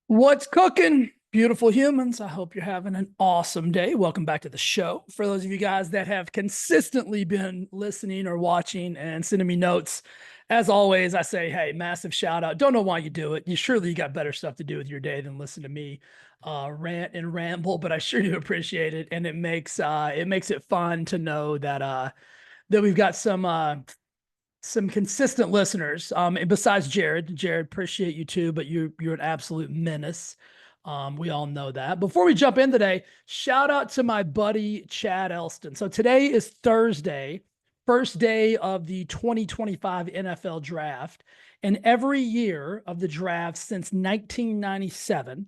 What's cooking, beautiful humans? I hope you're having an awesome day. Welcome back to the show. For those of you guys that have consistently been listening or watching and sending me notes, as always, I say, hey, massive shout out. Don't know why you do it. You got better stuff to do with your day than listen to me rant and ramble, but I sure do appreciate it, and it makes it fun to know that we've got some consistent listeners. And besides Jared, appreciate you too, but you're an absolute menace. We all know that. Before we jump in today, shout out to my buddy Chad Elston. So today is Thursday, first day of the 2025 NFL draft. And every year of the draft since 1997,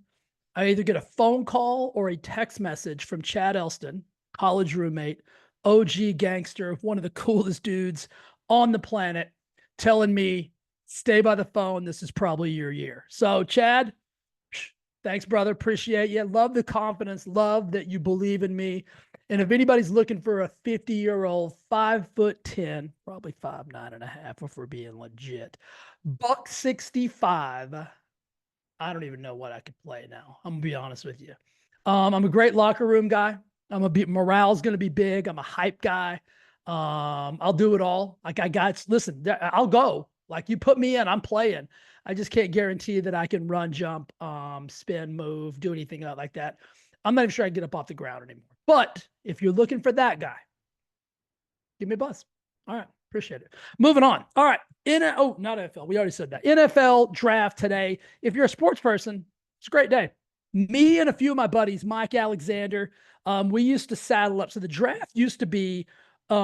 I either get a phone call or a text message from Chad Elston, college roommate, OG gangster, one of the coolest dudes on the planet, telling me, stay by the phone. This is probably your year. So, Chad, thanks, brother. Appreciate you. Love the confidence. Love that you believe in me. And if anybody's looking for a 50-year-old, 5'10", probably 5'9.5", if we're being legit, buck 65, I don't even know what I could play now. I'm gonna be honest with you. I'm a great locker room guy. Morale's gonna be big. I'm a hype guy. I'll do it all. Like I got, listen, I'll go. Like you put me in, I'm playing. I just can't guarantee that I can run, jump, spin, move, do anything like that. I'm not even sure I can get up off the ground anymore. But if you're looking for that guy, give me a buzz. All right. Appreciate it. Moving on. All right. Not NFL. We already said that. NFL draft today. If you're a sports person, it's a great day. Me and a few of my buddies, Mike Alexander, we used to saddle up. So the draft used to be,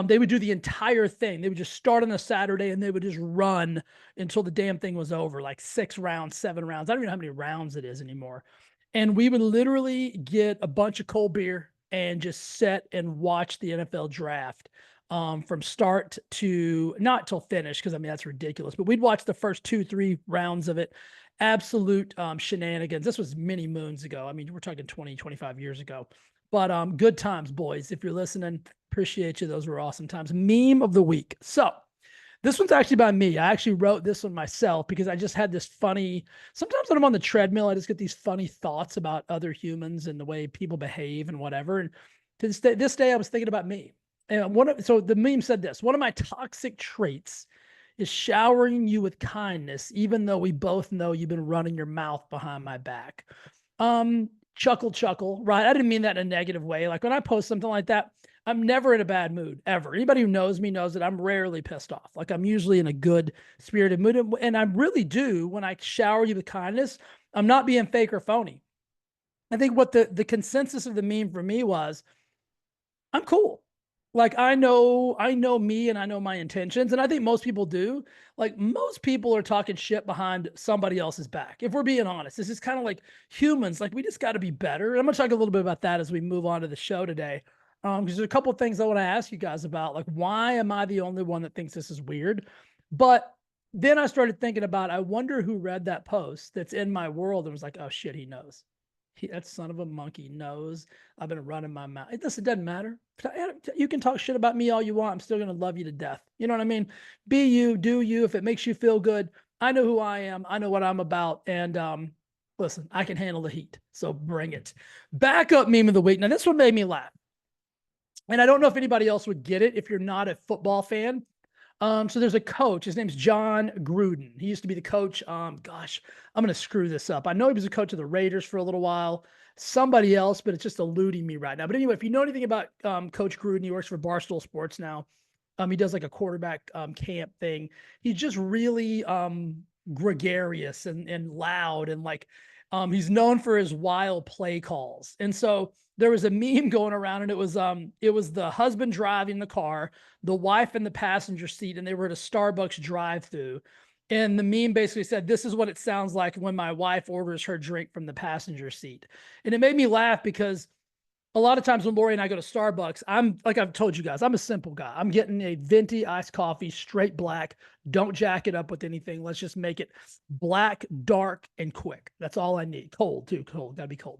they would do the entire thing. They would just start on a Saturday and they would just run until the damn thing was over, like 6 rounds, 7 rounds. I don't even know how many rounds it is anymore. And we would literally get a bunch of cold beer and just sit and watch the NFL draft from start to not till finish, because I mean that's ridiculous. But we'd watch the first 2, 3 rounds of it. Absolute shenanigans. This was many moons ago. I mean, we're talking 20, 25 years ago. But good times, boys. If you're listening, appreciate you. Those were awesome times. Meme of the week. So this one's actually by me. I actually wrote this one myself because I just had this funny. Sometimes when I'm on the treadmill, I just get these funny thoughts about other humans and the way people behave and whatever. And to this day I was thinking about me. And so the meme said this: one of my toxic traits is showering you with kindness, even though we both know you've been running your mouth behind my back. Chuckle, chuckle, right? I didn't mean that in a negative way. Like when I post something like that, I'm never in a bad mood, ever. Anybody who knows me knows that I'm rarely pissed off. Like I'm usually in a good spirited mood. And I really do, when I shower you with kindness, I'm not being fake or phony. I think what the consensus of the meme for me was, I'm cool. Like I know me and I know my intentions. And I think most people do. Like most people are talking shit behind somebody else's back. If we're being honest, this is kind of like humans. Like we just got to be better. And I'm going to talk a little bit about that as we move on to the show today. Because there's a couple of things I want to ask you guys about. Like, why am I the only one that thinks this is weird? But then I started thinking about, I wonder who read that post that's in my world and was like, oh shit, he knows. That son of a monkey knows I've been running my mouth. It doesn't matter. You can talk shit about me all you want. I'm still going to love you to death. You know what I mean? Be you, do you. If it makes you feel good, I know who I am. I know what I'm about. And listen, I can handle the heat. So bring it. Backup meme of the week. Now, this one made me laugh. And I don't know if anybody else would get it if you're not a football fan. So there's a coach. His name's John Gruden. He used to be the coach. Gosh, I'm going to screw this up. I know he was a coach of the Raiders for a little while. Somebody else, but it's just eluding me right now. But anyway, if you know anything about Coach Gruden, he works for Barstool Sports now. He does like a quarterback camp thing. He's just really gregarious and loud and like he's known for his wild play calls. And so there was a meme going around, and it was the husband driving the car, the wife in the passenger seat, and they were at a Starbucks drive-through. And the meme basically said, "This is what it sounds like when my wife orders her drink from the passenger seat." And it made me laugh because a lot of times when Lori and I go to Starbucks, I'm like I've told you guys, I'm a simple guy. I'm getting a venti iced coffee, straight black. Don't jack it up with anything. Let's just make it black, dark, and quick. That's all I need. Cold too. Cold. Gotta be cold.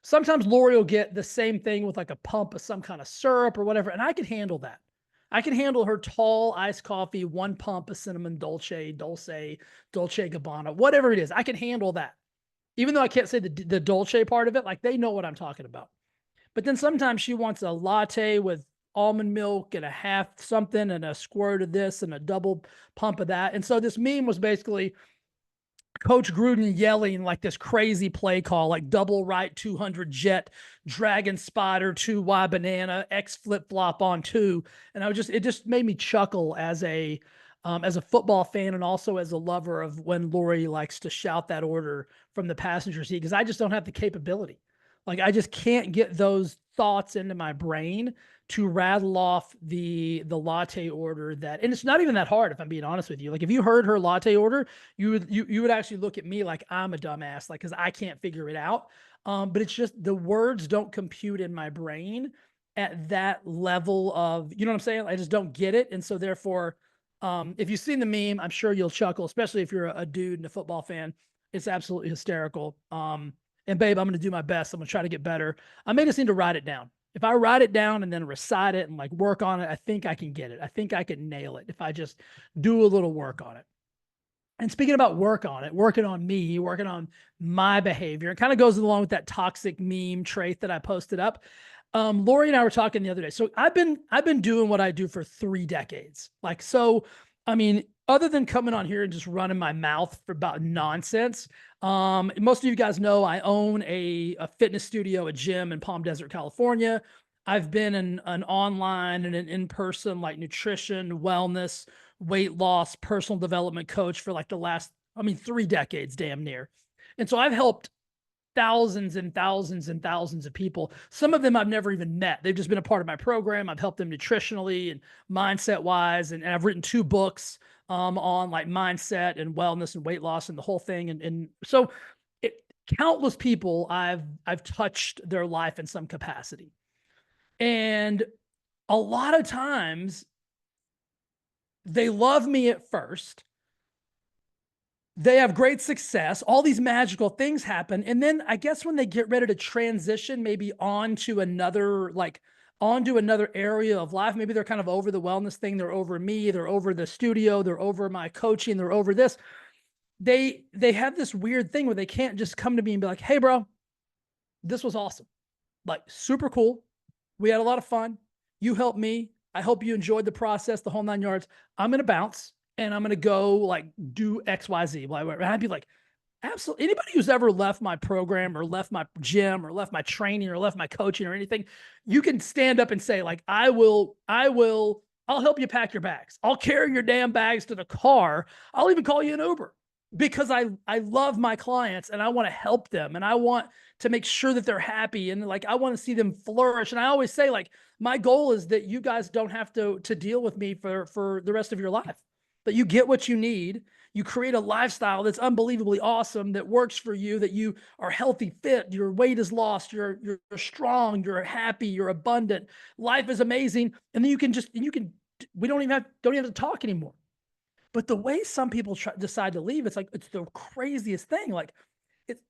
Sometimes Lori will get the same thing with like a pump of some kind of syrup or whatever, and I can handle that. I can handle her tall iced coffee, one pump of cinnamon dolce, Dolce Gabbana, whatever it is. I can handle that. even though I can't say the dolce part of it, like they know what I'm talking about. But then sometimes she wants a latte with almond milk and a half something and a squirt of this and a double pump of that. And so this meme was basically Coach Gruden yelling like this crazy play call, like double right 200 jet, dragon spotter, 2Y banana, X flip flop on 2. And it just made me chuckle as a football fan and also as a lover of when Lori likes to shout that order from the passenger seat, because I just don't have the capability. Like I just can't get those thoughts into my brain to rattle off the latte order and it's not even that hard, if I'm being honest with you. Like if you heard her latte order, you would actually look at me like I'm a dumbass, like, because I can't figure it out. But it's just the words don't compute in my brain at that level of, you know what I'm saying? I just don't get it. And so therefore, if you've seen the meme, I'm sure you'll chuckle, especially if you're a dude and a football fan. It's absolutely hysterical. And babe, I'm going to do my best. I'm going to try to get better. I may just need to write it down. If I write it down and then recite it and like work on it, I think I can get it. I think I can nail it if I just do a little work on it. And speaking about work on it, working on me, working on my behavior, it kind of goes along with that toxic meme trait that I posted up. Lori and I were talking the other day. So I've been doing what I do for 3 decades. Like, so, I mean, other than coming on here and just running my mouth for about nonsense, most of you guys know I own a fitness studio, a gym in Palm Desert, California. I've been an online and an in-person like nutrition, wellness, weight loss, personal development coach for like the last, 3 decades, damn near. And so I've helped thousands and thousands and thousands of people. Some of them I've never even met. They've just been a part of my program. I've helped them nutritionally and mindset wise. And I've written 2 books on like mindset and wellness and weight loss and the whole thing. And so countless people I've touched their life in some capacity. And a lot of times they love me at first. They have great success. All these magical things happen. And then I guess when they get ready to transition maybe onto another area of life, maybe they're kind of over the wellness thing. They're over me. They're over the studio. They're over my coaching. They're over this. They have this weird thing where they can't just come to me and be like, hey, bro, this was awesome. Like super cool. We had a lot of fun. You helped me. I hope you enjoyed the process, the whole 9 yards. I'm going to bounce. And I'm going to go like do X, Y, Z. And I'd be like, absolutely. Anybody who's ever left my program or left my gym or left my training or left my coaching or anything, you can stand up and say like, I'll help you pack your bags. I'll carry your damn bags to the car. I'll even call you an Uber because I love my clients and I want to help them. And I want to make sure that they're happy. And like, I want to see them flourish. And I always say like, my goal is that you guys don't have to deal with me for the rest of your life. That you get what you need, you create a lifestyle that's unbelievably awesome, that works for you, that you are healthy, fit, your weight is lost, you're strong, you're happy, you're abundant, life is amazing, and then we don't even have to talk anymore. But the way some people decide to leave, it's the craziest thing. Like,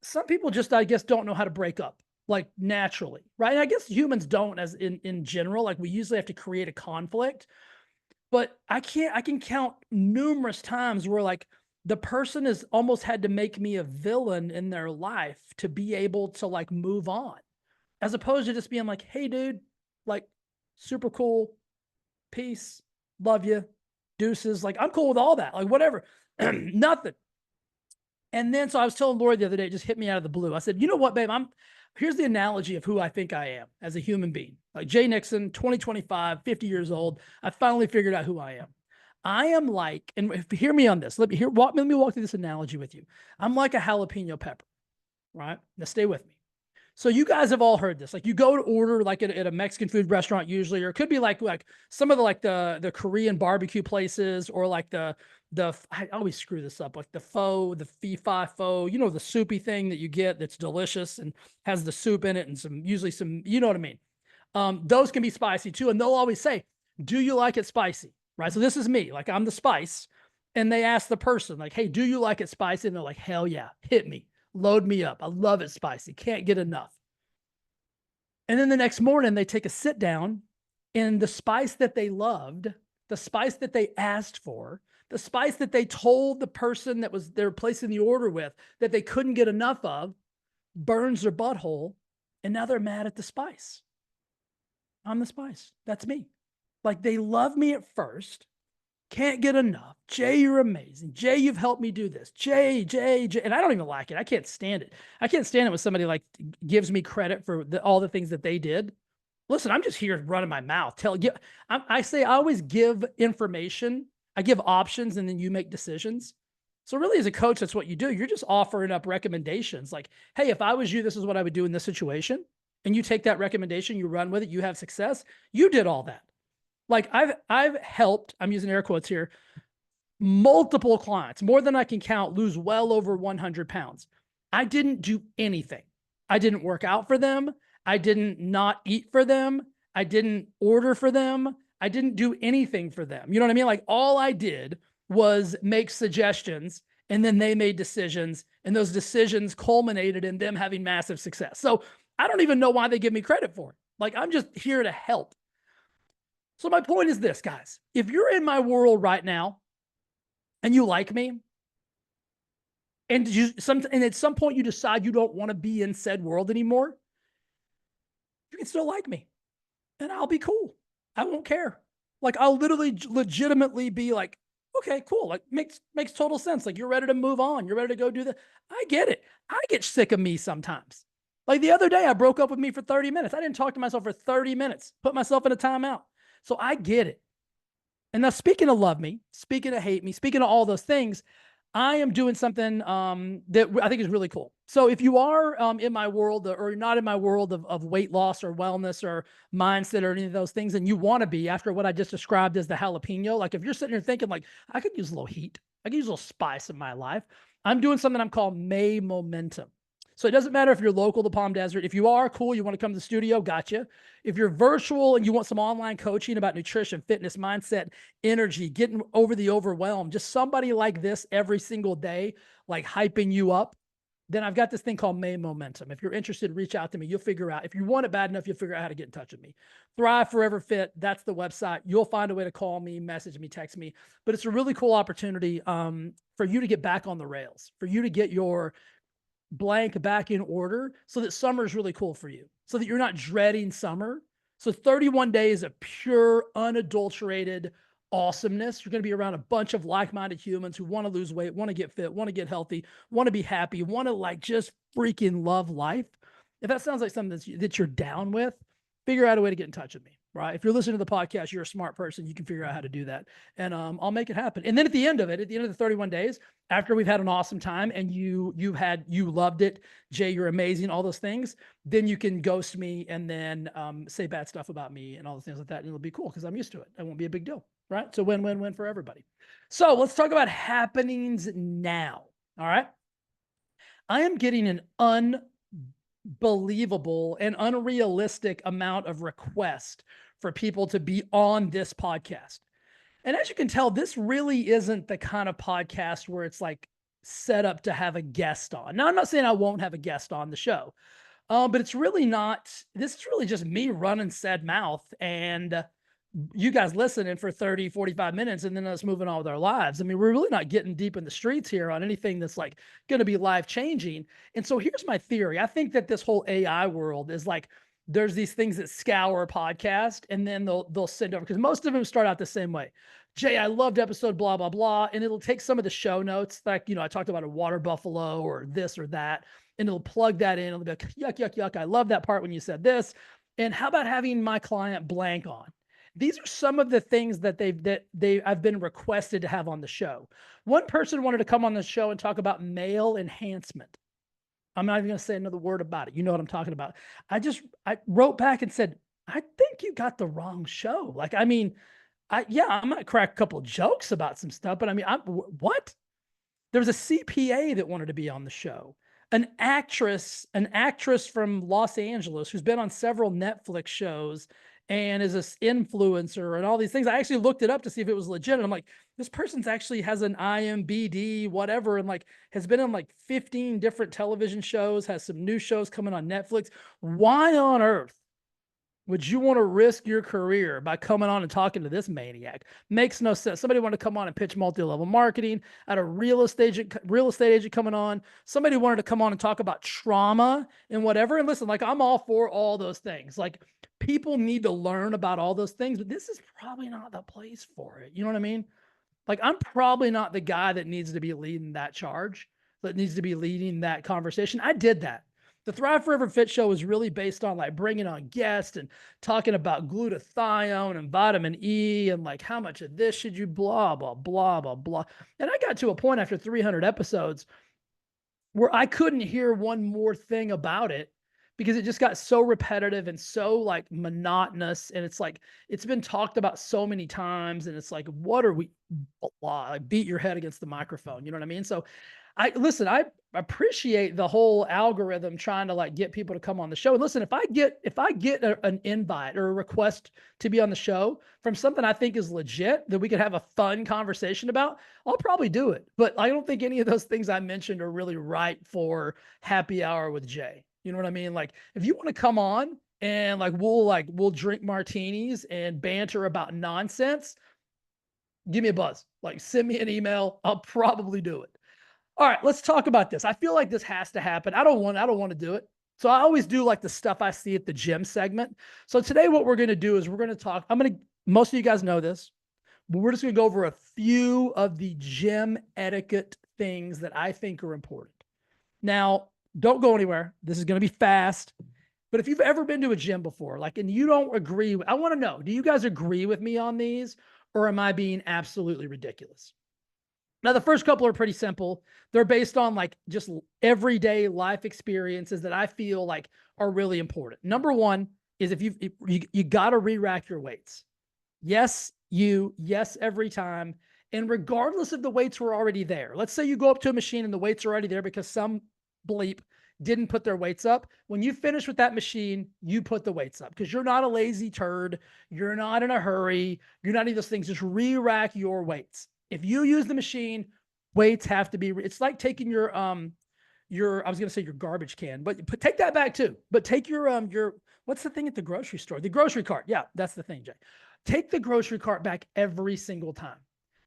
some people just, I guess, don't know how to break up, like naturally, right? And I guess humans don't, as in general, like we usually have to create a conflict. But I can count numerous times where like the person has almost had to make me a villain in their life to be able to like move on, as opposed to just being like, hey dude, like super cool, peace, love you, deuces. Like I'm cool with all that, like whatever, nothing. And then, so I was telling Lori the other day, it just hit me out of the blue. I said, you know what, babe, here's the analogy of who I think I am as a human being. Like Jay Nixon, 2025, 50 years old. I finally figured out who I am. I am like, and hear me on this. Let me walk through this analogy with you. I'm like a jalapeno pepper, right? Now stay with me. So you guys have all heard this. Like you go to order like at a Mexican food restaurant usually, or it could be like some of the Korean barbecue places, or like I always screw this up, like the pho, the fee-fi pho, the soupy thing that you get that's delicious and has the soup in it and usually some, you know what I mean? Those can be spicy too. And they'll always say, do you like it spicy? Right. So this is me, like I'm the spice. And they ask the person like, hey, do you like it spicy? And they're like, hell yeah, hit me, load me up. I love it spicy. Can't get enough. And then the next morning they take a sit down and the spice that they loved, the spice that they asked for, The spice that they told the person that they're placing the order with that they couldn't get enough of burns their butthole, and now they're mad at the spice. I'm the spice. That's me. Like, they love me at first, can't get enough. Jay, you're amazing. Jay, you've helped me do this. Jay. And I don't even like it. I can't stand it. I can't stand it when somebody like gives me credit for all the things that they did. Listen, I'm just here running my mouth. I always give information. I give options, and then you make decisions. So really, as a coach, that's what you do. You're just offering up recommendations. Like, hey, if I was you, this is what I would do in this situation. And you take that recommendation, you run with it, you have success. You did all that. Like, I've helped, I'm using air quotes here, multiple clients, more than I can count, lose well over 100 pounds. I didn't do anything. I didn't work out for them. I didn't not eat for them. I didn't order for them. I didn't do anything for them. You know what I mean? Like, all I did was make suggestions, and then they made decisions, and those decisions culminated in them having massive success. So I don't even know why they give me credit for it. Like, I'm just here to help. So my point is this, guys. If you're in my world right now and you like me, and at some point you decide you don't want to be in said world anymore, you can still like me, and I'll be cool. I won't care. Like, I'll literally legitimately be like, okay, cool. Like, makes total sense. Like, you're ready to move on. You're ready to go do that. I get it. I get sick of me sometimes. Like, the other day, I broke up with me for 30 minutes. I didn't talk to myself for 30 minutes, put myself in a timeout. So I get it. And now, speaking of love me, speaking of hate me, speaking of all those things, I am doing something that I think is really cool. So if you are in my world, or you're not in my world of weight loss or wellness or mindset or any of those things, and you want to be after what I just described as the jalapeno, like, if you're sitting here thinking like, I could use a little heat, I could use a little spice in my life, I'm doing something I'm calling May Momentum. So it doesn't matter if you're local to Palm Desert. If you are cool, you want to come to the studio, gotcha. If you're virtual and you want some online coaching about nutrition, fitness, mindset, energy, getting over the overwhelm, just somebody like this every single day, like hyping you up, then I've got this thing called May Momentum. If you're interested, reach out to me. You'll figure out. If you want it bad enough, you'll figure out how to get in touch with me. Thrive Forever Fit, that's the website. You'll find a way to call me, message me, text me. But it's a really cool opportunity for you to get back on the rails, for you to get your blank back in order, so that summer is really cool for you, so that you're not dreading summer. So 31 days of pure, unadulterated awesomeness. You're going to be around a bunch of like-minded humans who want to lose weight, want to get fit, want to get healthy, want to be happy, want to like just freaking love life. If that sounds like something that you're down with, figure out a way to get in touch with me, right? If you're listening to the podcast, you're a smart person, you can figure out how to do that. And I'll make it happen. And then at the end of the 31 days, after we've had an awesome time and you loved it, Jay, you're amazing, all those things, then you can ghost me and then say bad stuff about me and all the things like that. And it'll be cool because I'm used to it. It won't be a big deal, right? So win-win-win for everybody. So let's talk about happenings now. All right. I am getting an unbelievable and unrealistic amount of requests for people to be on this podcast. And as you can tell, this really isn't the kind of podcast where it's like set up to have a guest on. Now, I'm not saying I won't have a guest on the show, but it's really not. This is really just me running said mouth and you guys listening for 30, 45 minutes and then us moving on with our lives. I mean, we're really not getting deep in the streets here on anything that's like going to be life changing. And so here's my theory. I think that this whole AI world is like, there's these things that scour a podcast and then they'll send over, because most of them start out the same way. Jay, I loved episode blah, blah, blah. And it'll take some of the show notes, like, I talked about a water buffalo or this or that, and it'll plug that in. It'll be like, yuck, yuck, yuck. I love that part when you said this. And how about having my client blank on? These are some of the things that I've been requested to have on the show. One person wanted to come on the show and talk about male enhancement. I'm not even going to say another word about it. You know what I'm talking about. I wrote back and said, I think you got the wrong show. Like, I mean, I might crack a couple of jokes about some stuff, but I mean, what? There was a CPA that wanted to be on the show. An actress from Los Angeles who's been on several Netflix shows and is an influencer and all these things. I actually looked it up to see if it was legit. And I'm like, this person's actually has an IMBD, whatever, and like has been on like 15 different television shows, has some new shows coming on Netflix. Why on earth Would you want to risk your career by coming on and talking to this maniac? Makes no sense. Somebody wanted to come on and pitch multi-level marketing. I had a real estate agent coming on. Somebody wanted to come on and talk about trauma and whatever. And listen, like, I'm all for all those things. Like, people need to learn about all those things, but this is probably not the place for it. You know what I mean? Like, I'm probably not the guy that needs to be leading that charge, that needs to be leading that conversation. I did that. The Thrive Forever Fit Show was really based on like bringing on guests and talking about glutathione and vitamin E and like how much of this should you blah, blah, blah, blah, blah. And I got to a point after 300 episodes where I couldn't hear one more thing about it because it just got so repetitive and so like monotonous. And it's like, it's been talked about so many times. And it's like, what are we, blah, like beat your head against the microphone. You know what I mean? So I appreciate the whole algorithm trying to like get people to come on the show. And listen, if I get an invite or a request to be on the show from something I think is legit that we could have a fun conversation about, I'll probably do it. But I don't think any of those things I mentioned are really right for happy hour with Jay. You know what I mean? Like, if you want to come on and we'll drink martinis and banter about nonsense, give me a buzz. Like, send me an email. I'll probably do it. All right, let's talk about this. I feel like this has to happen. I don't want to do it. So I always do like the stuff I see at the gym segment. So today what we're going to do is we're going to talk. Most of you guys know this, but we're just going to go over a few of the gym etiquette things that I think are important. Now, don't go anywhere. This is going to be fast. But if you've ever been to a gym before, like, and you don't agree, I want to know, do you guys agree with me on these, or am I being absolutely ridiculous? Now, the first couple are pretty simple. They're based on like just everyday life experiences that I feel like are really important. Number one is if you got to re-rack your weights. Yes, every time. And regardless if the weights were already there, let's say you go up to a machine and the weights are already there because some bleep didn't put their weights up. When you finish with that machine, you put the weights up because you're not a lazy turd. You're not in a hurry. You're not any of those things. Just re-rack your weights. If you use the machine, weights have to be, it's like taking your, I was going to say your garbage can, but take that back too. But take your, what's the thing at the grocery store? The grocery cart. Yeah, that's the thing, Jay. Take the grocery cart back every single time.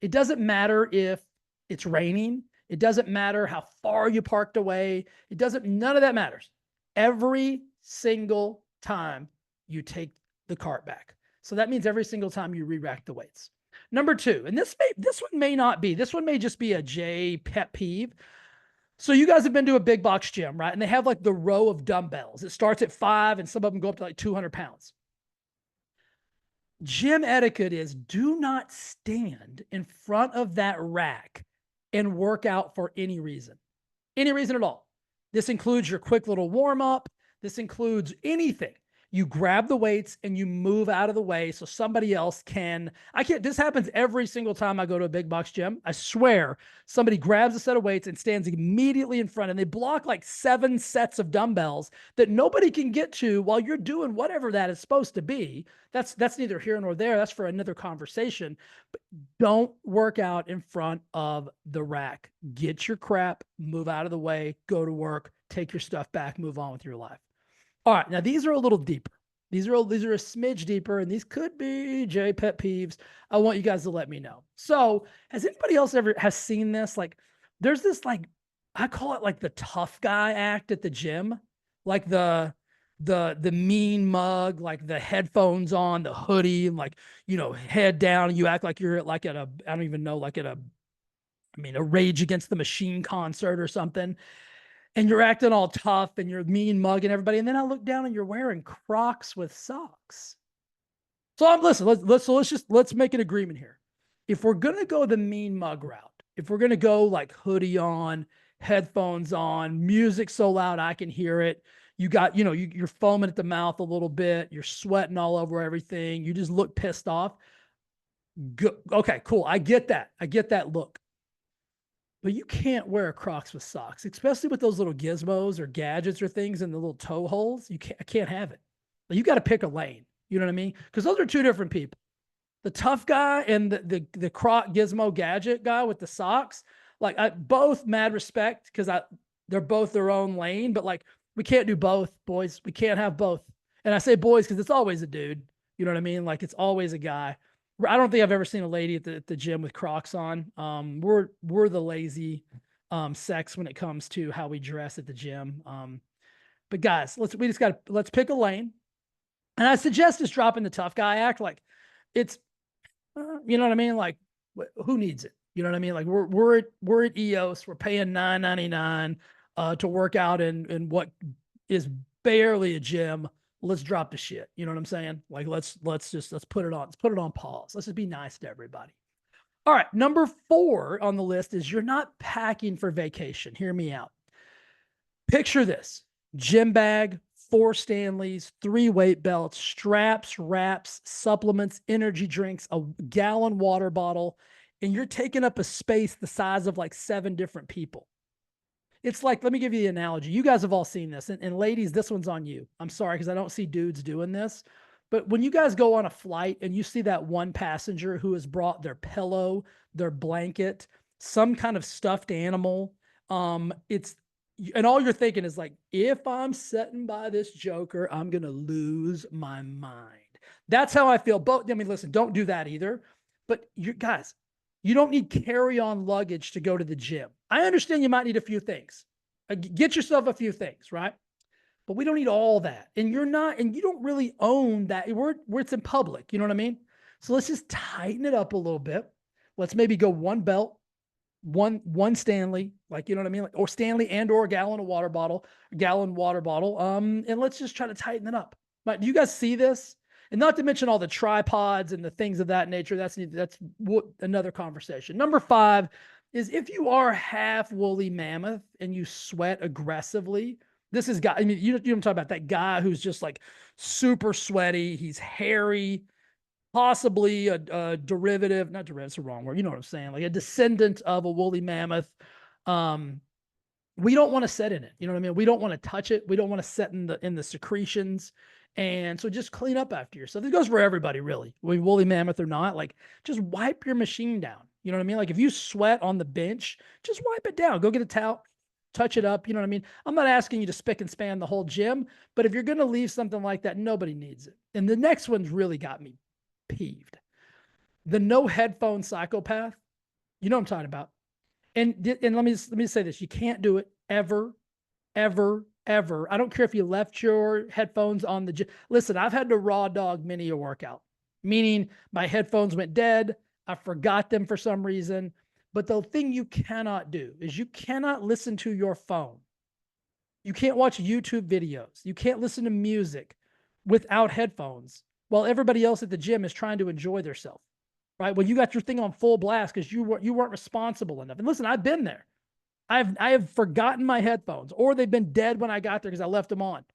It doesn't matter if it's raining. It doesn't matter how far you parked away. None of that matters. Every single time you take the cart back. So that means every single time you re-rack the weights. Number two, and this one may just be a J pet peeve. So you guys have been to a big box gym, right? And they have like the row of dumbbells. It starts at 5 and some of them go up to like 200 pounds. Gym etiquette is do not stand in front of that rack and work out for any reason at all. This includes your quick little warm up. This includes anything. You grab the weights and you move out of the way so somebody else can. This happens every single time I go to a big box gym. I swear somebody grabs a set of weights and stands immediately in front and they block like 7 sets of dumbbells that nobody can get to while you're doing whatever that is supposed to be. That's neither here nor there. That's for another conversation. But don't work out in front of the rack. Get your crap, move out of the way, go to work, take your stuff back, move on with your life. All right, now these are a little deeper. These are a smidge deeper, and these could be J pet peeves. I want you guys to let me know. So, has anybody else ever seen this? Like, there's this like, I call it like the tough guy act at the gym, like the mean mug, like the headphones on, the hoodie, and like, head down, and you act like you're like at a, I don't even know, like at a Rage Against the Machine concert or something. And you're acting all tough and you're mean mugging everybody. And then I look down and you're wearing Crocs with socks. So let's make an agreement here. If we're going to go the mean mug route, if we're going to go like hoodie on, headphones on, music so loud I can hear it, you got, you're foaming at the mouth a little bit, you're sweating all over everything, you just look pissed off. Okay, cool. I get that look. But you can't wear Crocs with socks, especially with those little gizmos or gadgets or things in the little toe holes. I can't have it. You got to pick a lane. You know what I mean? Because those are two different people. The tough guy and the Croc gizmo gadget guy with the socks, like both mad respect because they're both their own lane. But like we can't do both, boys. We can't have both. And I say boys because it's always a dude. You know what I mean? Like it's always a guy. I don't think I've ever seen a lady at the gym with Crocs on. We're the lazy sex when it comes to how we dress at the gym. But guys, let's pick a lane. And I suggest just dropping the tough guy act. Like it's, you know what I mean? Like who needs it? You know what I mean? Like we're at EOS, we're paying $9.99 to work out in what is barely a gym. Let's drop the shit. You know what I'm saying? Like let's put it on pause. Let's just be nice to everybody. All right, number 4 on the list is you're not packing for vacation. Hear me out. Picture this: gym bag, 4 Stanleys, 3 weight belts, straps, wraps, supplements, energy drinks, a gallon water bottle, and you're taking up a space the size of like 7 different people. It's like, let me give you the analogy. You guys have all seen this. And ladies, this one's on you. I'm sorry, because I don't see dudes doing this. But when you guys go on a flight and you see that one passenger who has brought their pillow, their blanket, some kind of stuffed animal, and all you're thinking is like, if I'm sitting by this joker, I'm going to lose my mind. That's how I feel. But I mean, listen, don't do that either. But you guys, you don't need carry-on luggage to go to the gym. I understand you might need a few things. Get yourself a few things, right? But we don't need all that. And you don't really own that. Where it's in public, you know what I mean? So let's just tighten it up a little bit. Let's maybe go 1 belt, one Stanley, like, you know what I mean? Like, or Stanley and or a gallon water bottle. And let's just try to tighten it up. But do you guys see this? And not to mention all the tripods and the things of that nature. That's another conversation. Number 5 is if you are half woolly mammoth and you sweat aggressively. This is guy. I mean, you know what I'm talking about, that guy who's just like super sweaty. He's hairy, possibly a derivative, not derivative, it's the wrong word. You know what I'm saying? Like a descendant of a woolly mammoth. We don't want to sit in it. You know what I mean? We don't want to touch it. We don't want to sit in the secretions. And so just clean up after yourself. This goes for everybody, really. Woolly mammoth or not, like just wipe your machine down. You know what I mean? Like if you sweat on the bench, just wipe it down. Go get a towel, touch it up. You know what I mean? I'm not asking you to spick and span the whole gym, but if you're going to leave something like that, nobody needs it. And the next one's really got me peeved. The no headphone psychopath. You know what I'm talking about. And let me say this. You can't do it ever, ever, ever. I don't care if you left your headphones on the gym. Listen, I've had to raw dog many a workout, meaning my headphones went dead. I forgot them for some reason. But the thing you cannot do is you cannot listen to your phone. You can't watch YouTube videos. You can't listen to music without headphones while everybody else at the gym is trying to enjoy themselves, right? Well, you got your thing on full blast because you weren't responsible enough. And listen, I've been there. I have forgotten my headphones, or they've been dead when I got there because I left them on.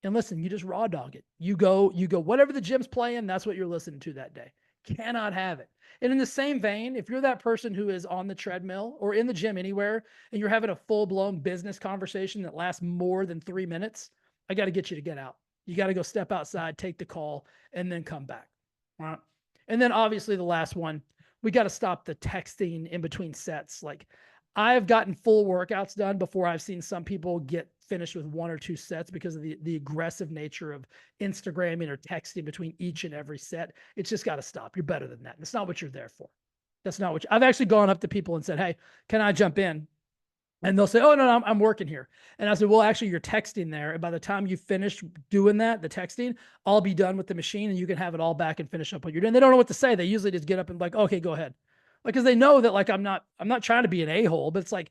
And listen, you just raw dog it. You go, whatever the gym's playing, that's what you're listening to that day. Cannot have it. And in the same vein, if you're that person who is on the treadmill or in the gym anywhere, and you're having a full-blown business conversation that lasts more than 3 minutes, I got to get you to get out. You got to go step outside, take the call, and then come back. All right. And then obviously the last one, we got to stop the texting in between sets. Like I've gotten full workouts done before I've seen some people get finished with 1 or 2 sets because of the aggressive nature of Instagramming or texting between each and every set. It's just got to stop. You're better than that. That's not what you're there for. That's not what I've actually gone up to people and said, hey, can I jump in? And they'll say, oh, no, I'm working here. And I said, well, actually, you're texting there. And by the time you finish doing that, the texting, I'll be done with the machine and you can have it all back and finish up what you're doing. They don't know what to say. They usually just get up and like, okay, go ahead. Like, because they know that like I'm not trying to be an a-hole, but it's like,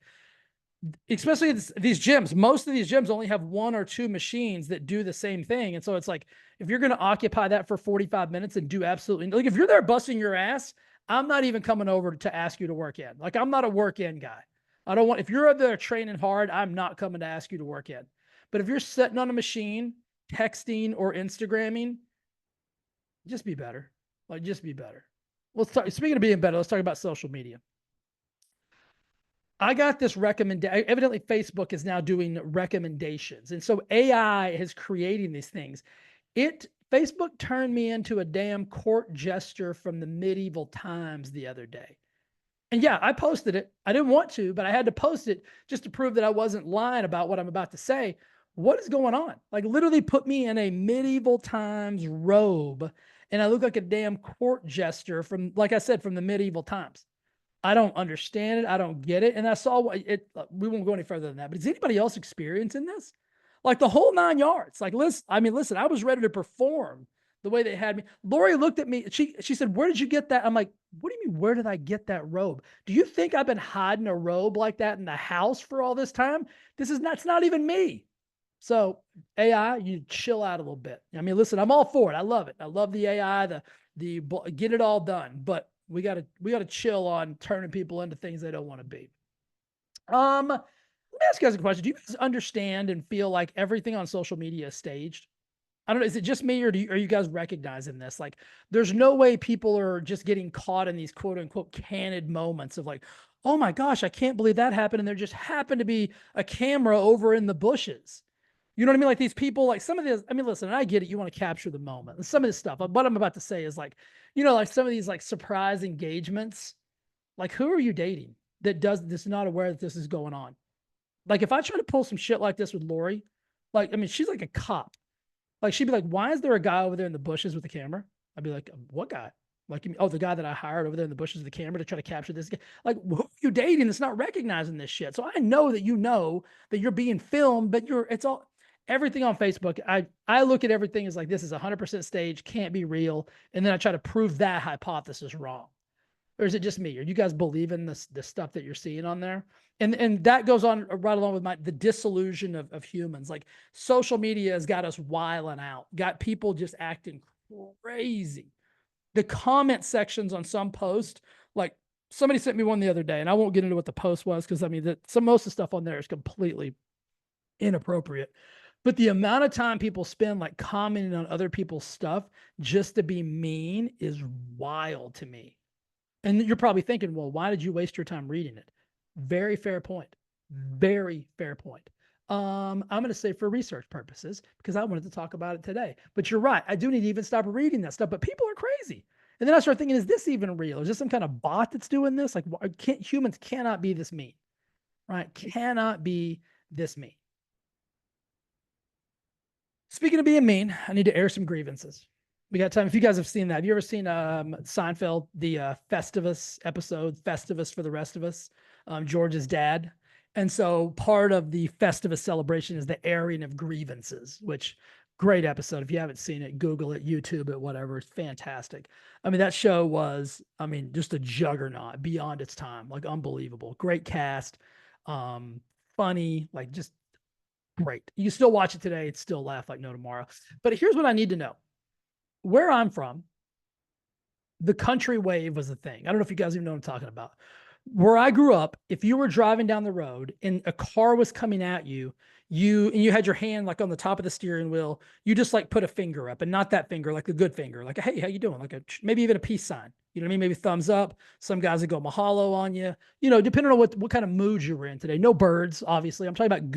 especially these gyms, most of these gyms only have 1 or 2 machines that do the same thing. And so it's like, if you're going to occupy that for 45 minutes and do absolutely, like if you're there busting your ass, I'm not even coming over to ask you to work in. Like I'm not a work in guy. I don't want, if you're up there training hard, I'm not coming to ask you to work in. But if you're sitting on a machine, texting or Instagramming, just be better. Like just be better. Let's talk, speaking of being better, let's talk about social media. I got this recommendation. Evidently, Facebook is now doing recommendations. And so AI is creating these things. Facebook turned me into a damn court jester from the medieval times the other day. And yeah, I posted it. I didn't want to, but I had to post it just to prove that I wasn't lying about what I'm about to say. what is going on? Like literally put me in a medieval times robe and I look like a damn court jester from, like I said, from the medieval times. I don't understand it. I don't get it. And I saw it. We won't go any further than that. But is anybody else experiencing this? Like the whole 9 yards. Like, listen, listen, I was ready to perform the way they had me. Lori looked at me. She said, "Where did you get that?" I'm like, "What do you mean? Where did I get that robe? Do you think I've been hiding a robe like that in the house for all this time? It's not even me." So AI, you chill out a little bit. Listen, I'm all for it. I love it. I love the AI, the get it all done. But we gotta chill on turning people into things they don't want to be. Let me ask you guys a question. Do you guys understand and feel like everything on social media is staged? I don't know. Is it just me, or are you guys recognizing this? Like, there's no way people are just getting caught in these quote unquote candid moments of like, oh my gosh, I can't believe that happened, and there just happened to be a camera over in the bushes. You know what I mean? Like these people, like some of this, listen, I get it. You want to capture the moment. And some of this stuff, what I'm about to say is like, like some of these like surprise engagements, like who are you dating that does this, not aware that this is going on? Like if I try to pull some shit like this with Lori, like, she's like a cop. Like she'd be like, why is there a guy over there in the bushes with the camera? I'd be like, what guy? Like, oh, the guy that I hired over there in the bushes with the camera to try to capture this guy. Like, who are you dating that's not recognizing this shit? So I know that that you're being filmed, but it's all everything on Facebook. I look at everything as like this is 100% staged, can't be real, and then I try to prove that hypothesis wrong. Or is it just me? Are you guys believing the stuff that you're seeing on there? And that goes on right along with the disillusion of humans. Like social media has got us wiling out, got people just acting crazy. The comment sections on some post, like somebody sent me one the other day, and I won't get into what the post was because most of the stuff on there is completely inappropriate. But the amount of time people spend like commenting on other people's stuff just to be mean is wild to me. And you're probably thinking, well, why did you waste your time reading it? Very fair point. Very fair point. I'm going to say for research purposes, because I wanted to talk about it today. But you're right. I do need to even stop reading that stuff. But people are crazy. And then I start thinking, is this even real? Is this some kind of bot that's doing this? Like, humans cannot be this mean, right? Cannot be this mean. Speaking of being mean, I need to air some grievances. We got time. If you guys have seen that, have you ever seen Seinfeld, the Festivus episode, Festivus for the Rest of Us, George's dad? And so part of the Festivus celebration is the airing of grievances, which great episode. If you haven't seen it, Google it, YouTube it, whatever. It's fantastic. That show was, just a juggernaut beyond its time, like unbelievable. Great cast, funny, like just great. You still watch it today, it's still laugh like no tomorrow. But here's what I need to know. Where I'm from, the country wave was a thing. I don't know if you guys even know what I'm talking about. Where I grew up, if you were driving down the road and a car was coming at you, you had your hand like on the top of the steering wheel, you just like put a finger up, and not that finger, like the good finger, like, hey, how you doing? Like maybe even a peace sign. You know what I mean? Maybe thumbs up. Some guys would go mahalo on you, depending on what kind of mood you were in today. No birds, obviously. I'm talking about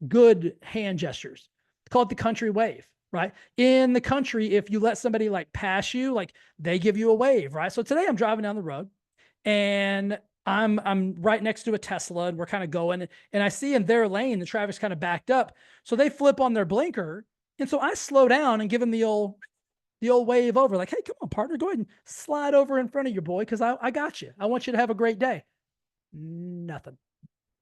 good hand gestures. Call it the country wave. Right. In the country, if you let somebody like pass you, like they give you a wave. Right. So today I'm driving down the road and I'm right next to a Tesla and we're kind of going, and I see in their lane, the traffic's kind of backed up. So they flip on their blinker. And so I slow down and give them the old wave over, like, hey, come on, partner, go ahead and slide over in front of your boy. Cause I got you. I want you to have a great day. Nothing.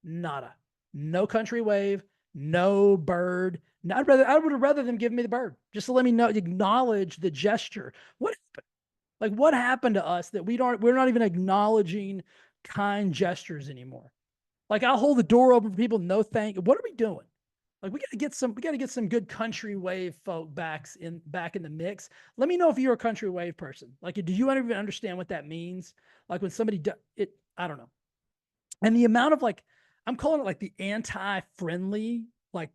Nada. No country wave, no bird. I would have rather them give me the bird just to let me know, acknowledge the gesture. What happened? Like what happened to us that we're not even acknowledging kind gestures anymore? Like I'll hold the door open for people. No thank. What are we doing? Like we got to get some good country wave folk back in the mix. Let me know if you're a country wave person. Like, do you even understand what that means? Like when somebody I don't know. And the amount of like, I'm calling it like the anti-friendly, like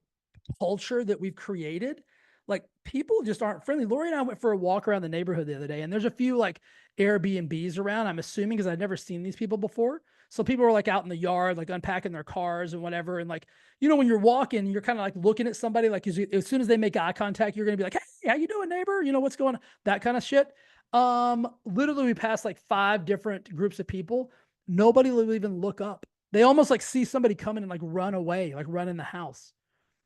culture that we've created. Like people just aren't friendly. Lori and I went for a walk around the neighborhood the other day, and there's a few like Airbnbs around. I'm assuming because I'd never seen these people before. So people were like out in the yard, like unpacking their cars and whatever. And like, when you're walking, you're kind of like looking at somebody, like as soon as they make eye contact, you're going to be like, hey, how you doing, neighbor? What's going on? That kind of shit. Literally we passed like 5 different groups of people. Nobody will even look up. They almost like see somebody coming and like run away, like run in the house.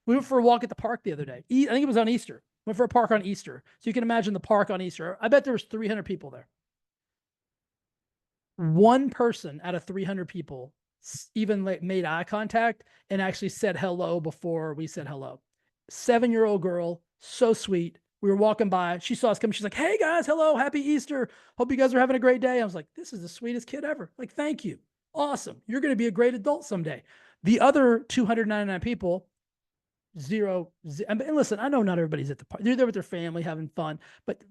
We went for a walk at the park the other day. I think it was on Easter. Went for a park on Easter. So you can imagine the park on Easter. I bet there was 300 people there. One person out of 300 people even made eye contact and actually said hello before we said hello. 7-year-old girl, so sweet. We were walking by. She saw us coming. She's like, hey guys, hello, happy Easter. Hope you guys are having a great day. I was like, this is the sweetest kid ever. Like, thank you. Awesome. You're going to be a great adult someday. The other 299 people, zero. And listen, I know not everybody's at the park. They're there with their family having fun, but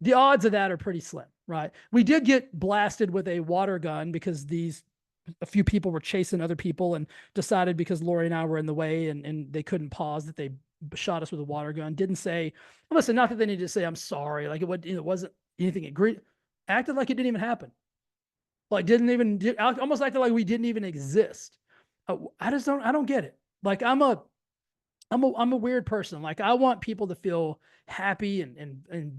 the odds of that are pretty slim, right? We did get blasted with a water gun because a few people were chasing other people and decided because Lori and I were in the way and they couldn't pause that they shot us with a water gun. Didn't say, listen, not that they needed to say, I'm sorry. Like it wasn't anything. Acted like it didn't even happen. Like almost acted like we didn't even exist. I don't get it. Like I'm a weird person. Like I want people to feel happy and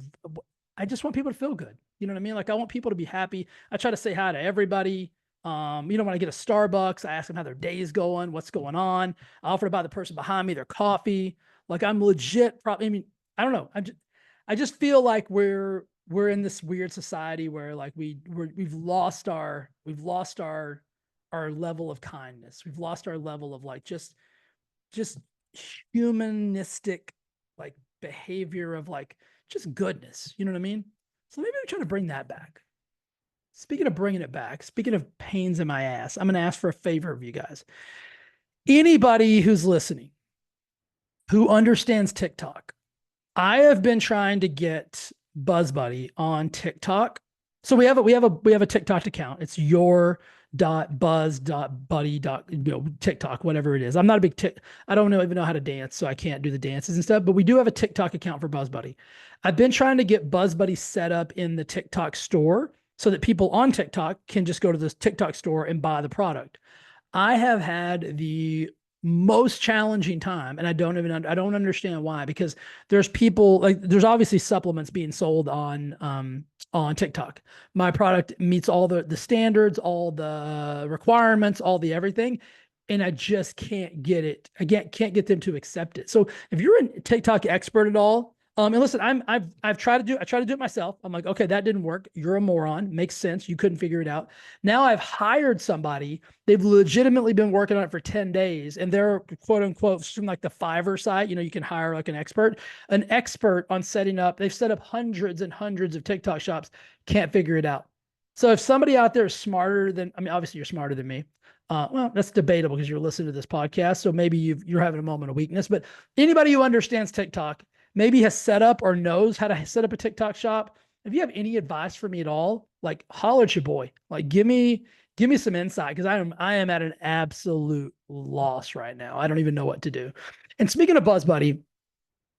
I just want people to feel good. You know what I mean? Like I want people to be happy. I try to say hi to everybody. When I get a Starbucks, I ask them how their day is going, what's going on. I offer to buy the person behind me their coffee. Like I'm legit probably, I don't know. I just feel like we're in this weird society where like we've lost our level of kindness. We've lost our level of like just humanistic like behavior of like just goodness. You know what I mean? So maybe I'm trying to bring that back. Speaking of bringing it back, speaking of pains in my ass, I'm going to ask for a favor of you guys. Anybody who's listening who understands TikTok, I have been trying to get BuzzBuddy on TikTok. So we have a TikTok account. It's your.buzz.buddy. TikTok, whatever it is. I'm not a big I don't even know how to dance, so I can't do the dances and stuff, but we do have a TikTok account for BuzzBuddy. I've been trying to get BuzzBuddy set up in the TikTok store so that people on TikTok can just go to this TikTok store and buy the product. I have had the most challenging time, and I don't understand why, because there's people like there's obviously supplements being sold on TikTok. My product meets all the standards, all the requirements, all the everything, and I just can't get it. I can't get them to accept it. So if you're a TikTok expert at all, and listen, I've tried to do it myself. I'm like, okay, that didn't work. You're a moron. Makes sense. You couldn't figure it out. Now I've hired somebody. They've legitimately been working on it for 10 days, and they're quote unquote from like the Fiverr site. You can hire like an expert on setting up. They've set up hundreds and hundreds of TikTok shops. Can't figure it out. So if somebody out there is smarter than, obviously you're smarter than me. Well, that's debatable because you're listening to this podcast. So maybe you're having a moment of weakness, but anybody who understands TikTok, maybe has set up or knows how to set up a TikTok shop. If you have any advice for me at all, like holler at your boy, like give me some insight. Cause I am at an absolute loss right now. I don't even know what to do. And speaking of BuzzBuddy,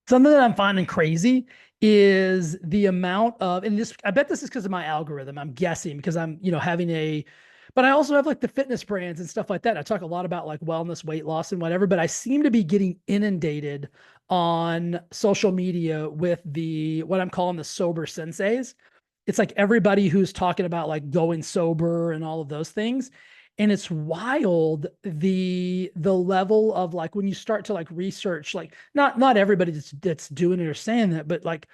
something that I'm finding crazy is the amount of, and I bet this is because of my algorithm. I'm guessing because I'm, but I also have like the fitness brands and stuff like that. I talk a lot about like wellness, weight loss and whatever, but I seem to be getting inundated on social media with what I'm calling the sober senseis. It's like everybody who's talking about like going sober and all of those things. And it's wild the level of like when you start to like research, like not everybody that's doing it or saying that, but like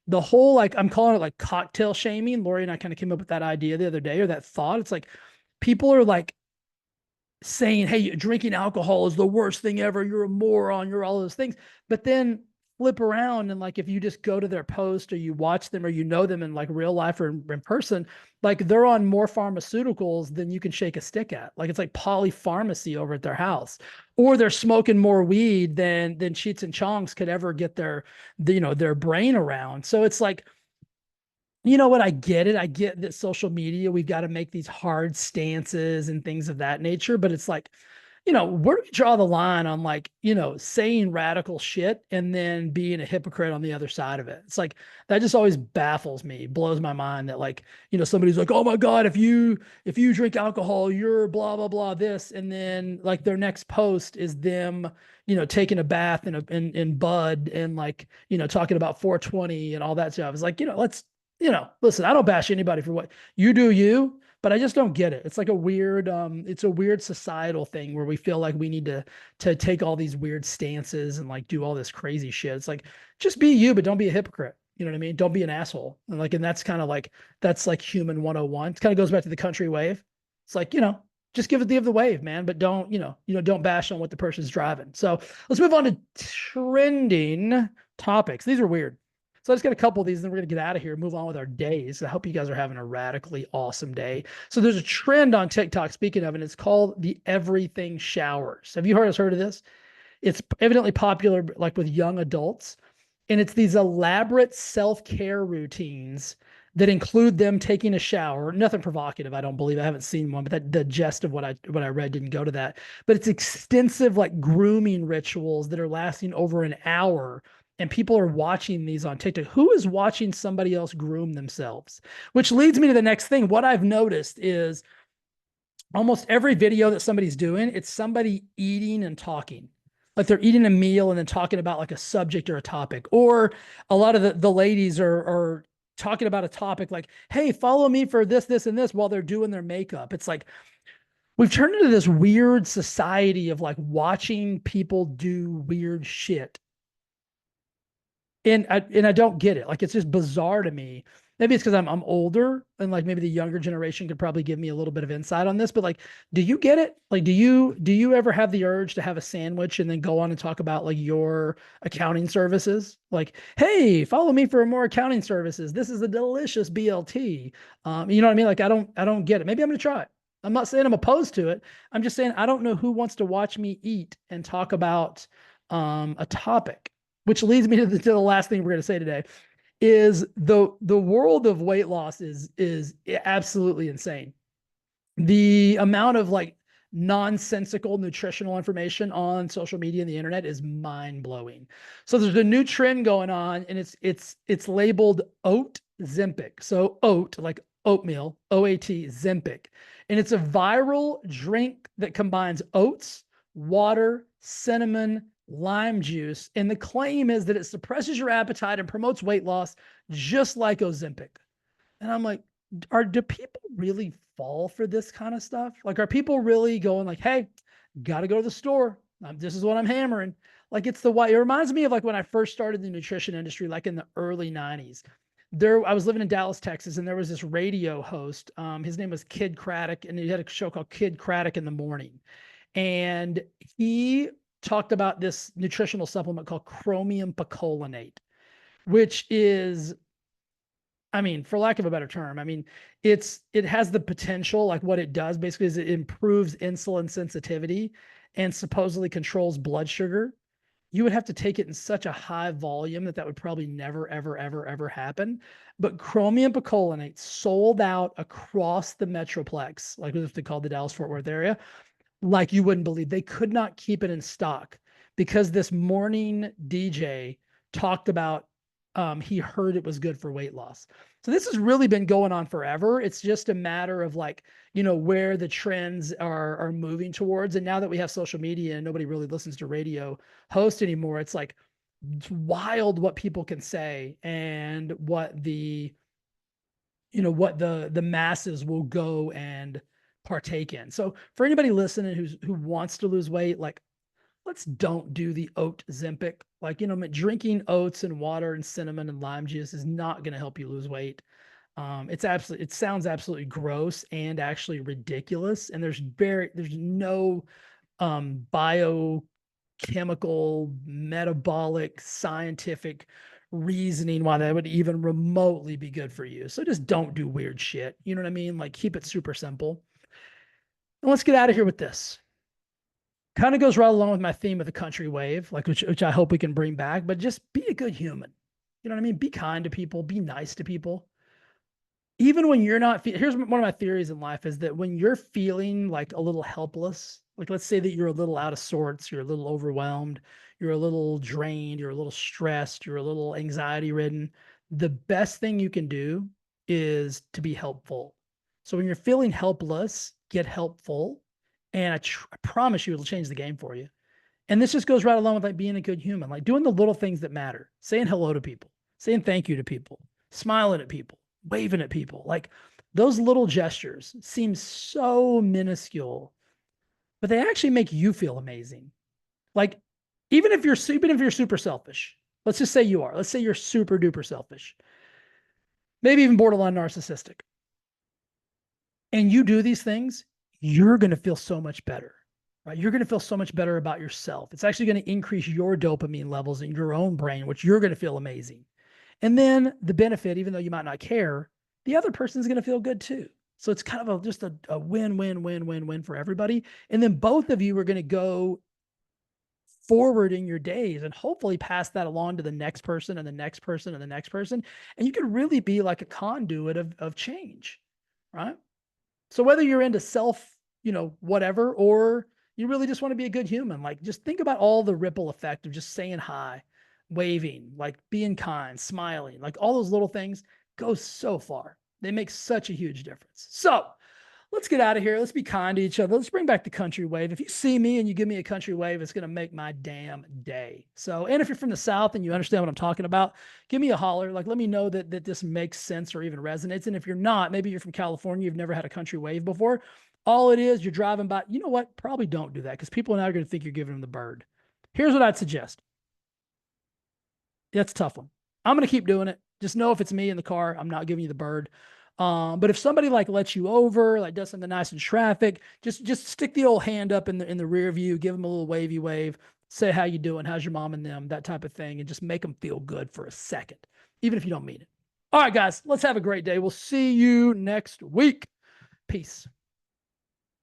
the whole, like I'm calling it like cocktail shaming. Lori and I kind of came up with that idea the other day, or that thought. It's like people are like saying, hey, drinking alcohol is the worst thing ever. You're a moron. You're all those things. But then flip around and like if you just go to their post or you watch them or you know them in like real life or in person, like they're on more pharmaceuticals than you can shake a stick at. Like it's like polypharmacy over at their house, or they're smoking more weed than Cheech and Chongs could ever get their brain around. So it's like, you know what? I get it. I get that social media, we've got to make these hard stances and things of that nature. But it's like, where do we draw the line on like, saying radical shit and then being a hypocrite on the other side of it? It's like, that just always baffles me, blows my mind that like, somebody's like, oh my God, if you drink alcohol, you're blah, blah, blah, this. And then like their next post is them, taking a bath in Bud and like, talking about 420 and all that stuff. It's like, listen, I don't bash anybody for what you do, but I just don't get it. It's like it's a weird societal thing where we feel like we need to take all these weird stances and like do all this crazy shit. It's like, just be you, but don't be a hypocrite. You know what I mean? Don't be an asshole. And that's kind of like, that's like human 101. It kind of goes back to the country wave. It's like, just give the wave, man, but don't, don't bash on what the person's driving. So let's move on to trending topics. These are weird. So I just got a couple of these, and then we're going to get out of here, move on with our days. I hope you guys are having a radically awesome day. So there's a trend on TikTok, speaking of, and it's called the everything showers. Have you heard of this? It's evidently popular like with young adults, and it's these elaborate self-care routines that include them taking a shower. Nothing provocative, I don't believe. I haven't seen one, but the gist of what I read didn't go to that. But it's extensive like grooming rituals that are lasting over an hour, and people are watching these on TikTok. Who is watching somebody else groom themselves? Which leads me to the next thing. What I've noticed is almost every video that somebody's doing, it's somebody eating and talking. Like they're eating a meal and then talking about like a subject or a topic. Or a lot of the ladies are talking about a topic like, hey, follow me for this, this, and this while they're doing their makeup. It's like, we've turned into this weird society of like watching people do weird shit. And I don't get it. Like, it's just bizarre to me. Maybe it's because I'm older, and like maybe the younger generation could probably give me a little bit of insight on this, but like, do you get it? Like, do you ever have the urge to have a sandwich and then go on and talk about like your accounting services? Like, hey, follow me for more accounting services. This is a delicious BLT. You know what I mean? Like, I don't get it. Maybe I'm going to try it. I'm not saying I'm opposed to it. I'm just saying, I don't know who wants to watch me eat and talk about a topic. Which leads me to the last thing we're going to say today is the world of weight loss is absolutely insane. The amount of like nonsensical nutritional information on social media and the internet is mind blowing. So there's a new trend going on, and it's labeled Oatzempic. So oat, like oatmeal, OAT, Zempic. And it's a viral drink that combines oats, water, cinnamon, lime juice, and the claim is that it suppresses your appetite and promotes weight loss just like Ozempic. And I'm like, do people really fall for this kind of stuff? Like, are people really going like, hey, gotta go to the store, this is what I'm hammering? Like, it's the why. It reminds me of like when I first started the nutrition industry, like in the early 90s. I was living in Dallas, Texas, and there was this radio host. His name was Kid Craddock, and he had a show called Kid Craddock in the Morning. And he talked about this nutritional supplement called chromium picolinate, which is, I mean, for lack of a better term, I mean, it has the potential, like what it does basically is it improves insulin sensitivity and supposedly controls blood sugar. You would have to take it in such a high volume that would probably never, ever, ever, ever happen. But chromium picolinate sold out across the Metroplex, like what they called the Dallas-Fort Worth area, like you wouldn't believe. They could not keep it in stock because this morning DJ talked about he heard it was good for weight loss. So this has really been going on forever. It's just a matter of like, where the trends are moving towards. And now that we have social media and nobody really listens to radio hosts anymore, it's like, it's wild what people can say and what the masses will go and partake in. So for anybody listening who wants to lose weight, like, let's don't do the Oatzempic. Like, drinking oats and water and cinnamon and lime juice is not going to help you lose weight. It sounds absolutely gross and actually ridiculous. And there's no biochemical, metabolic, scientific reasoning why that would even remotely be good for you. So just don't do weird shit. You know what I mean? Like, keep it super simple. And let's get out of here with this. Kind of goes right along with my theme of the country wave, like which I hope we can bring back, but just be a good human. You know what I mean? Be kind to people, be nice to people. Even when you're not, here's one of my theories in life is that when you're feeling like a little helpless, like let's say that you're a little out of sorts, you're a little overwhelmed, you're a little drained, you're a little stressed, you're a little anxiety ridden, the best thing you can do is to be helpful. So when you're feeling helpless, get helpful. And I promise you it'll change the game for you. And this just goes right along with like being a good human, like doing the little things that matter, saying hello to people, saying thank you to people, smiling at people, waving at people. Like Those little gestures seem so minuscule, but they actually make you feel amazing. Like, even if you're super selfish, let's just say you are. Let's say you're super duper selfish, maybe even borderline narcissistic, and you do these things, you're going to feel so much better, right? You're going to feel so much better about yourself. It's actually going to increase your dopamine levels in your own brain, which you're going to feel amazing. And then the benefit, even though you might not care, the other person's going to feel good too. So it's kind of just a win, win, win, win, win for everybody. And then both of you are going to go forward in your days and hopefully pass that along to the next person and the next person and the next person. And you can really be like a conduit of change, right? So whether you're into self, whatever, or you really just want to be a good human, like just think about all the ripple effect of just saying hi, waving, like being kind, smiling, like all those little things go so far. They make such a huge difference. So let's get out of here. Let's be kind to each other. Let's bring back the country wave. If you see me and you give me a country wave, it's going to make my damn day. So, and if you're from the South and you understand what I'm talking about, give me a holler. Like, let me know that this makes sense or even resonates. And if you're not, maybe you're from California, you've never had a country wave before. All it is, you're driving by. You know what? Probably don't do that because people now are going to think you're giving them the bird. Here's what I'd suggest. That's a tough one. I'm going to keep doing it. Just know if it's me in the car, I'm not giving you the bird. But if somebody like lets you over, like does something nice in traffic, just stick the old hand up in the rear view, give them a little wavy wave, say how you doing, how's your mom and them, that type of thing, and just make them feel good for a second, even if you don't mean it. All right, guys, let's have a great day. We'll see you next week. Peace.